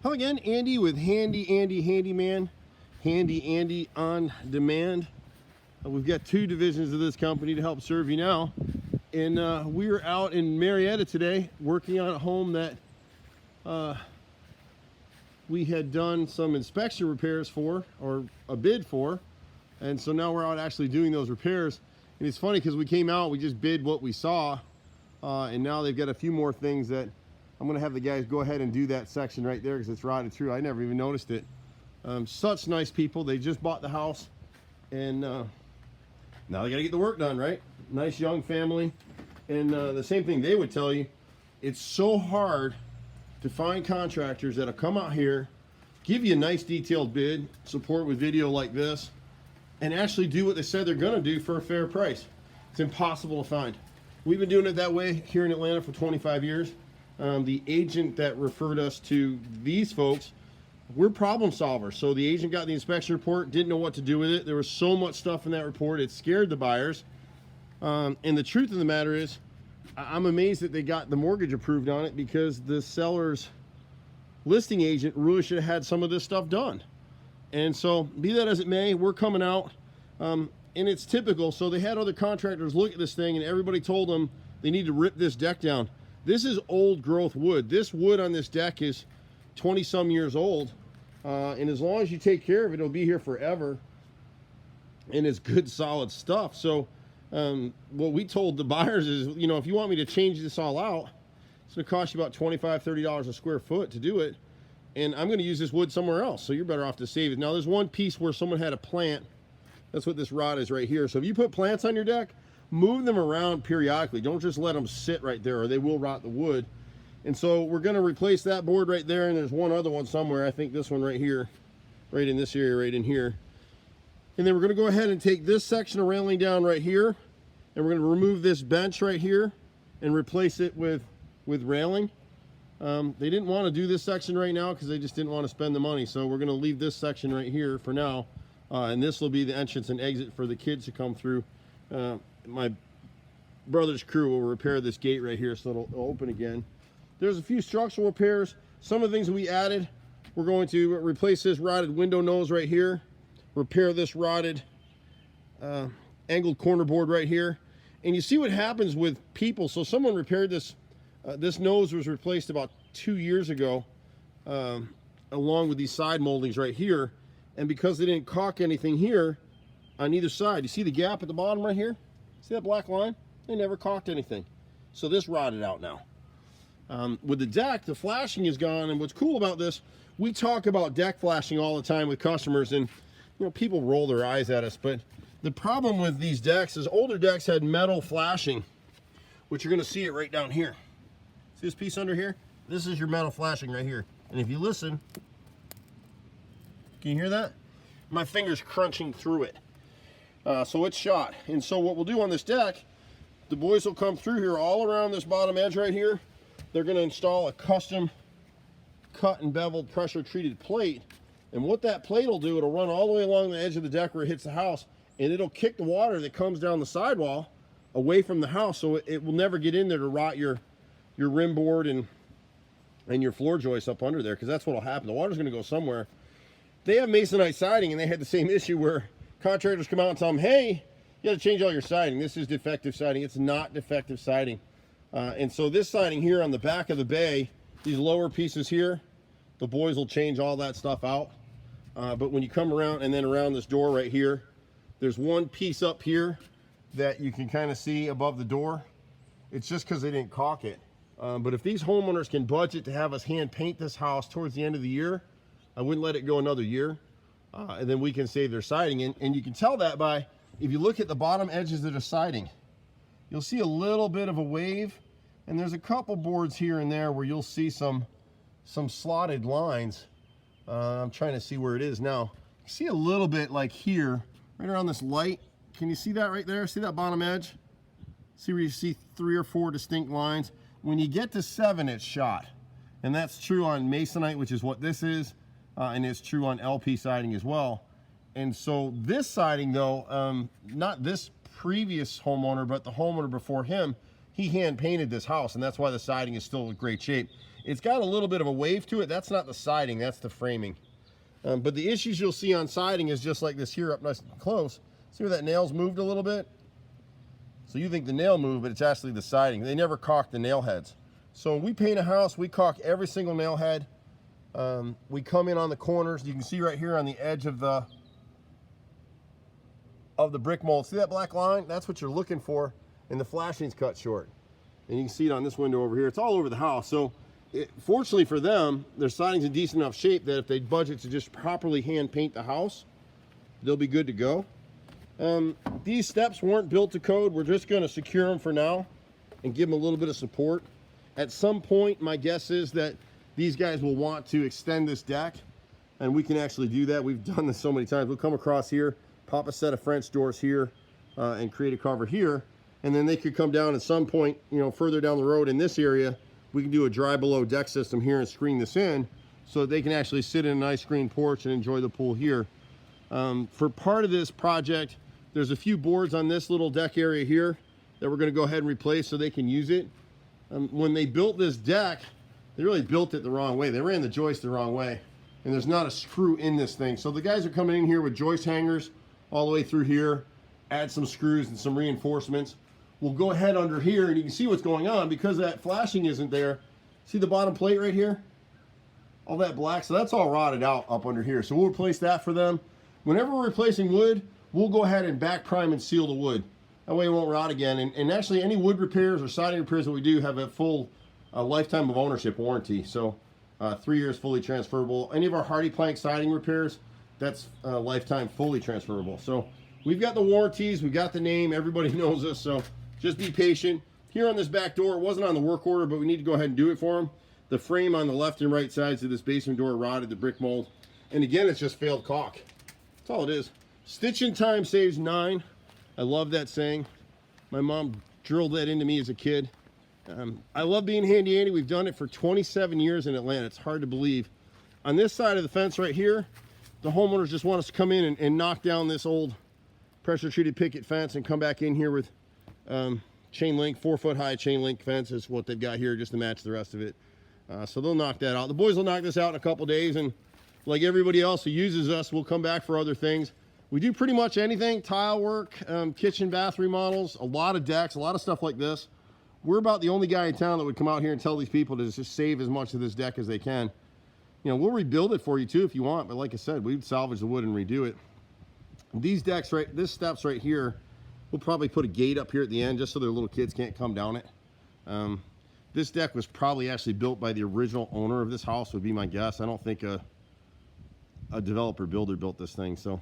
Hello again, Andy with Handy Andy Handyman, Handy Andy on Demand. We've got two divisions of this company to help serve you now. And we are out in Marietta today working on a home that we had done some inspection repairs for, or a bid for. And so now we're out actually doing those repairs. And it's funny because we came out, we just bid what we saw. And now they've got a few more things that I'm going to have the guys go ahead and do that section right there because it's rotted through. I never even noticed it. Such nice people. They just bought the house and now they got to get the work done, right? Nice young family. And the same thing they would tell you, it's so hard to find contractors that'll come out here, give you a nice detailed bid, support with video like this, and actually do what they said they're going to do for a fair price. It's impossible to find. We've been doing it that way here in Atlanta for 25 years. The agent that referred us to these folks, we're problem solvers. So the agent got the inspection report, didn't know what to do with it. There was so much stuff in that report, it scared the buyers. And the truth of the matter is, I'm amazed that they got the mortgage approved on it because the seller's listing agent really should have had some of this stuff done. And so, be that as it may, we're coming out, and it's typical. So they had other contractors look at this thing, and everybody told them they need to rip this deck down. This is old growth wood. This wood on this deck is 20 some years old. And as long as you take care of it, it'll be here forever. And it's good, solid stuff. So what we told the buyers is, you know, if you want me to change this all out, it's going to cost you about $25, $30 a square foot to do it. And I'm going to use this wood somewhere else. So you're better off to save it. Now there's one piece where someone had a plant. That's what this rod is right here. So if you put plants on your deck, move them around periodically. Don't just let them sit right there or they will rot the wood. And so we're going to replace that board right there, and there's one other one somewhere. I think this one right here, right in this area, right in here. And then we're going to go ahead and take this section of railing down right here, and we're going to remove this bench right here and replace it with railing. They didn't want to do this section right now because they just didn't want to spend the money. So we're going to leave this section right here for now. And this will be the entrance and exit for the kids to come through. My brother's crew will repair this gate right here so it'll open again. There's a few structural repairs. Some of the things we added, we're going to replace this rotted window nose right here, repair this rotted angled corner board right here. And you see what happens with people. So someone repaired this. This nose was replaced about 2 years ago, along with these side moldings right here. And because they didn't caulk anything here on either side, you see the gap at the bottom right here? See that black line? They never caulked anything. So this rotted out now. With the deck, the flashing is gone. And what's cool about this, we talk about deck flashing all the time with customers, and you know, people roll their eyes at us. But the problem with these decks is older decks had metal flashing, which you're going to see it right down here. See this piece under here? This is your metal flashing right here. And if you listen, can you hear that? My finger's crunching through it. So it's shot. And so what we'll do on this deck, the boys will come through here all around this bottom edge right here. They're going to install a custom cut and beveled pressure treated plate. And what that plate will do, it'll run all the way along the edge of the deck where it hits the house, and it'll kick the water that comes down the sidewall away from the house, so it will never get in there to rot your rim board and your floor joists up under there, because that's what will happen. The water's going to go somewhere. They have masonite siding, and they had the same issue where contractors come out and tell them, hey, you got to change all your siding. This is defective siding. It's not defective siding. And so this siding here on the back of the bay, these lower pieces here, the boys will change all that stuff out. But when you come around and then around this door right here, there's one piece up here that you can kind of see above the door. It's just because they didn't caulk it. But if these homeowners can budget to have us hand paint this house towards the end of the year, I wouldn't let it go another year. And then we can save their siding. And you can tell that by, if you look at the bottom edges of the siding, you'll see a little bit of a wave. And there's a couple boards here and there where you'll see some slotted lines. I'm trying to see where it is now. You see a little bit like here, right around this light. Can you see that right there? See that bottom edge? See where you see 3 or 4 distinct lines? When you get to 7, it's shot. And that's true on masonite, which is what this is. And it's true on LP siding as well. And so this siding though, not this previous homeowner, but the homeowner before him, he hand painted this house, and that's why the siding is still in great shape. It's got a little bit of a wave to it. That's not the siding, that's the framing. But the issues you'll see on siding is just like this here up nice and close. See where that nail's moved a little bit? So you think the nail moved, but it's actually the siding. They never caulk the nail heads. So when we paint a house, we caulk every single nail head. We come in on the corners. You can see right here on the edge of the brick mold. See that black line? That's what you're looking for, and the flashing's cut short. And you can see it on this window over here. It's all over the house. So fortunately for them, their siding's in decent enough shape that if they budget to just properly hand paint the house, they'll be good to go. These steps weren't built to code. We're just going to secure them for now and give them a little bit of support. At some point, my guess is that these guys will want to extend this deck, and we can actually do that. We've done this so many times. We'll come across here, pop a set of French doors here, and create a cover here, and then they could come down at some point, you know, further down the road in this area. We can do a dry below deck system here and screen this in so that they can actually sit in a nice screened porch and enjoy the pool here. For part of this project, there's a few boards on this little deck area here that we're going to go ahead and replace so they can use it. When they built this deck, they really built it the wrong way. They ran the joist the wrong way, and there's not a screw in this thing. So the guys are coming in here with joist hangers all the way through here, add some screws and some reinforcements. We'll go ahead under here, and you can see what's going on because that flashing isn't there. See the bottom plate right here? All that black, so that's all rotted out up under here. So we'll replace that for them. Whenever we're replacing wood, we'll go ahead and back prime and seal the wood. That way it won't rot again. And actually any wood repairs or siding repairs that we do have a full lifetime of ownership warranty. So 3 years fully transferable. Any of our hardy plank siding repairs, that's lifetime fully transferable. So we've got the warranties, we've got the name, everybody knows us, so just be patient. Here on this back door, it wasn't on the work order, but we need to go ahead and do it for them. The frame on the left and right sides of this basement door rotted, the brick mold. And again, it's just failed caulk. That's all it is. Stitching time saves 9. I love that saying. My mom drilled that into me as a kid. I love being Handy Andy. We've done it for 27 years in Atlanta. It's hard to believe. On this side of the fence right here, the homeowners just want us to come in and knock down this old pressure treated picket fence and come back in here with chain link, 4-foot high chain link fence is what they've got here just to match the rest of it. So they'll knock that out. The boys will knock this out in a couple days, and like everybody else who uses us, we'll come back for other things. We do pretty much anything, tile work, kitchen, bath remodels, a lot of decks, a lot of stuff like this. We're about the only guy in town that would come out here and tell these people to just save as much of this deck as they can. You know, we'll rebuild it for you too if you want, but like I said, we'd salvage the wood and redo it. These decks right, this steps right here, we'll probably put a gate up here at the end just so their little kids can't come down it. This deck was probably actually built by the original owner of this house, would be my guess. I don't think a developer builder built this thing, so.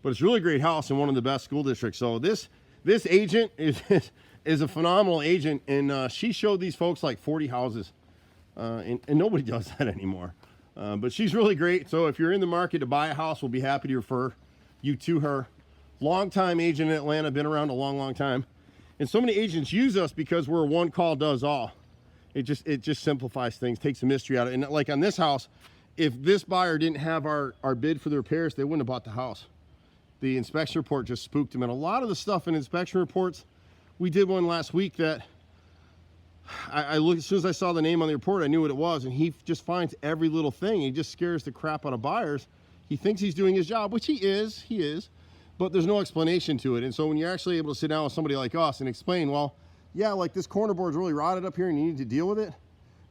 But it's a really great house in one of the best school districts. So this agent is a phenomenal agent, and she showed these folks like 40 houses, and nobody does that anymore. But she's really great. So if you're in the market to buy a house, we'll be happy to refer you to her. Longtime agent in Atlanta, been around a long, long time. And so many agents use us because we're a one call does all. It just simplifies things, takes the mystery out of it. And like on this house, if this buyer didn't have our bid for the repairs, they wouldn't have bought the house. The inspection report just spooked him. And a lot of the stuff in inspection reports, we did one last week that I looked, as soon as I saw the name on the report, I knew what it was. And he just finds every little thing. He just scares the crap out of buyers. He thinks he's doing his job, which he is, but there's no explanation to it. And so when you're actually able to sit down with somebody like us and explain, well, yeah, like this corner board's really rotted up here and you need to deal with it.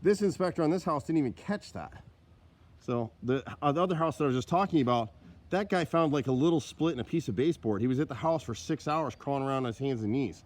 This inspector on this house didn't even catch that. So the other house that I was just talking about, that guy found like a little split in a piece of baseboard. He was at the house for 6 hours crawling around on his hands and knees.